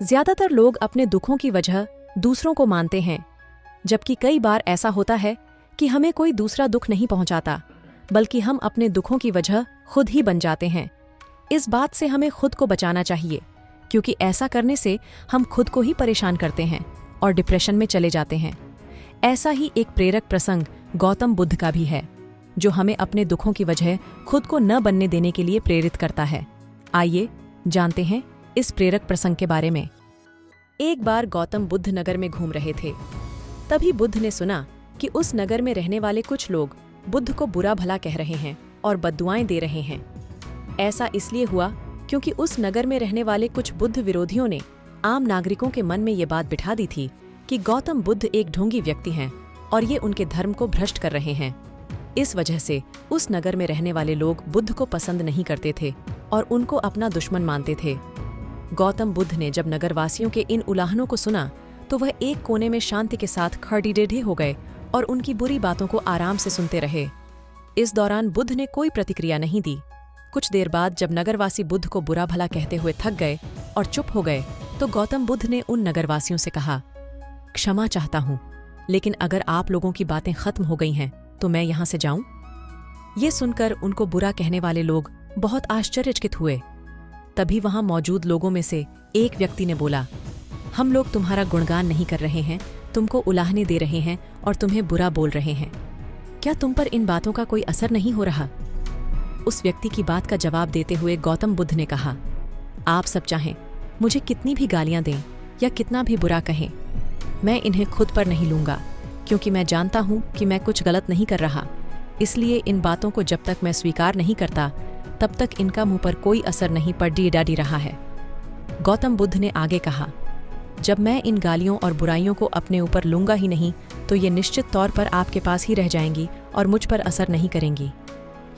ज्यादातर लोग अपने दुखों की वजह दूसरों को मानते हैं, जबकि कई बार ऐसा होता है कि हमें कोई दूसरा दुख नहीं पहुंचाता, बल्कि हम अपने दुखों की वजह खुद ही बन जाते हैं। इस बात से हमें खुद को बचाना चाहिए, क्योंकि ऐसा करने से हम खुद को ही परेशान करते हैं और डिप्रेशन में चले जाते हैं। ऐसा ही एक प्रेरक प्रसंग गौतम बुद्ध का भी है, जो हमें अपने दुखों की वजह खुद को न बनने देने के लिए प्रेरित करता है। आइए जानते हैं इस प्रेरक प्रसंग के बारे में। एक बार गौतम बुद्ध नगर में घूम रहे थे। तभी बुद्ध ने सुना कि उस नगर में रहने वाले कुछ लोग बुद्ध को बुरा भला कह रहे हैं और बद्दुआएं दे रहे हैं। ऐसा इसलिए हुआ क्योंकि उस नगर में रहने वाले कुछ बुद्ध विरोधियों ने आम नागरिकों के मन में ये बात बिठा दी थी कि गौतम बुद्ध एक ढोंगी व्यक्ति हैं और ये उनके धर्म को भ्रष्ट कर रहे हैं। इस वजह से उस नगर में रहने वाले लोग बुद्ध को पसंद नहीं करते थे और उनको अपना दुश्मन मानते थे। गौतम बुद्ध ने जब नगरवासियों के इन उलाहनों को सुना तो वह एक कोने में शांति के साथ खड़े हो गए और उनकी बुरी बातों को आराम से सुनते रहे। इस दौरान बुद्ध ने कोई प्रतिक्रिया नहीं दी। कुछ देर बाद जब नगरवासी बुद्ध को बुरा भला कहते हुए थक गए और चुप हो गए, तो गौतम बुद्ध ने उन नगरवासियों से कहा, क्षमा चाहता हूँ, लेकिन अगर आप लोगों की बातें खत्म हो गई हैं तो मैं यहाँ से जाऊं? ये सुनकर उनको बुरा कहने वाले लोग बहुत आश्चर्यचकित हुए। तभी वहां मौजूद लोगों में से एक व्यक्ति ने बोला, हम लोग तुम्हारा गुणगान नहीं कर रहे हैं, तुमको उलाहने दे रहे हैं और तुम्हें बुरा बोल रहे हैं। क्या तुम पर इन बातों का कोई असर नहीं हो रहा? उस व्यक्ति की बात का जवाब देते हुए गौतम बुद्ध ने कहा, आप सब चाहें मुझे कितनी भी गालियां दें या कितना भी बुरा कहें, मैं इन्हें खुद पर नहीं लूंगा, क्योंकि मैं जानता हूं कि मैं कुछ गलत नहीं कर रहा। इसलिए इन बातों को जब तक मैं स्वीकार नहीं करता, तब तक इनका मुंह पर कोई असर नहीं पड़ रहा है। गौतम बुद्ध ने आगे कहा, जब मैं इन गालियों और बुराइयों को अपने ऊपर लूंगा ही नहीं, तो ये निश्चित तौर पर आपके पास ही रह जाएंगी और मुझ पर असर नहीं करेंगी।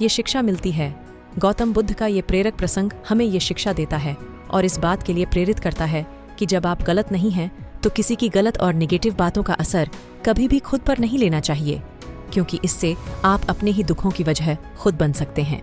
ये शिक्षा मिलती है। गौतम बुद्ध का ये प्रेरक प्रसंग हमें ये शिक्षा देता है और इस बात के लिए प्रेरित करता है कि जब आप गलत नहीं हैं, तो किसी की गलत और नेगेटिव बातों का असर कभी भी खुद पर नहीं लेना चाहिए, क्योंकि इससे आप अपने ही दुखों की वजह खुद बन सकते हैं।